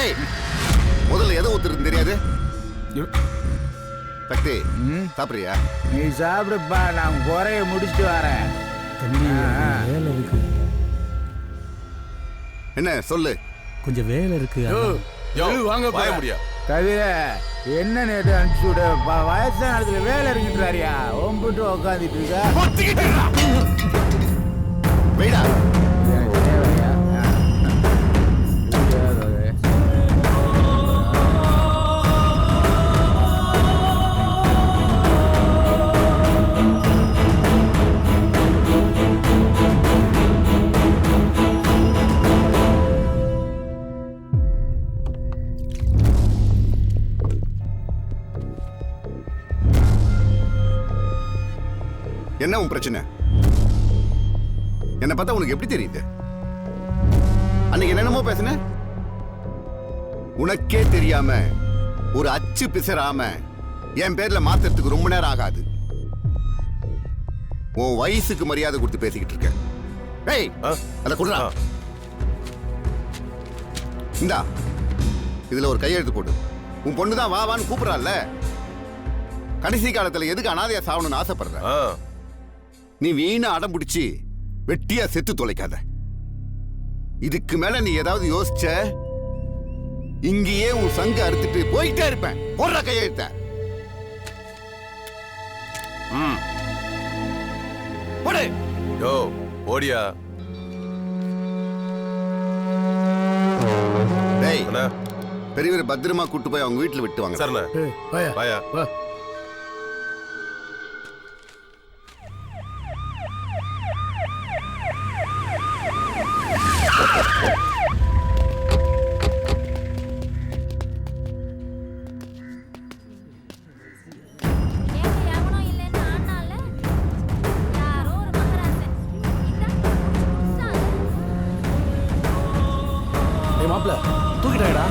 டேய் முதல்ல எதை ஊத்துறது தெரியாது. சக்தி சாப்பிடுறியா? நீ சாப்பிடுப்பா, நான் குறைய முடிச்சுட்டு வரேன். வேலை இருக்கு. என்ன சொல்லு. கொஞ்சம் வேலை இருக்கு. வாங்க முடியா கவிர என்ன நேற்று அனுப்பிச்சு விட வயசான இடத்துல வேலை இருக்கின்றாரியா ஒம்பிட்டு உக்காந்துட்டு இருக்கா. வெயிடா என்ன உன் பிரச்சனை? என்ன பார்த்தா உனக்கு எப்படி தெரியுது? அன்னைக்கு என்னென்னமோ பேசுன. உனக்கே தெரியாம ஒரு அச்சு பிசராம என் பேர்ல மாத்துறதுக்கு ரொம்ப நேரம் ஆகாது. உன் வயசுக்கு மரியாதை கொடுத்து பேசிக்கிட்டு இருக்க. ஏய் அத குடுறா. இந்தா இதுல ஒரு கையெழுத்து போடு. உன் பொண்ணுதான் வா வான்னு கூப்பிடறாள்ல. கடைசி காலத்துல எதுக்கு அனாதையா சாவணும்னு ஆசைப்படுற? நீ வீணா அடம் பிடிச்சி வெட்டியா செத்து தொலைக்காத. இதுக்கு மேல நீ ஏதாவது யோசிச்ச இங்கேயே உன் சங்க அறுத்துட்டு போயிட்டே இருப்பேன். போடுற கையெழுத்த. போடு. யோ ஓடியா. டேய் பெரியவர் பத்திரமா கூட்டு போய் அவங்க வீட்டுல விட்டு வாங்க. சரண வாயா. மாப்பிள்ள தூக்கிட்டாடா.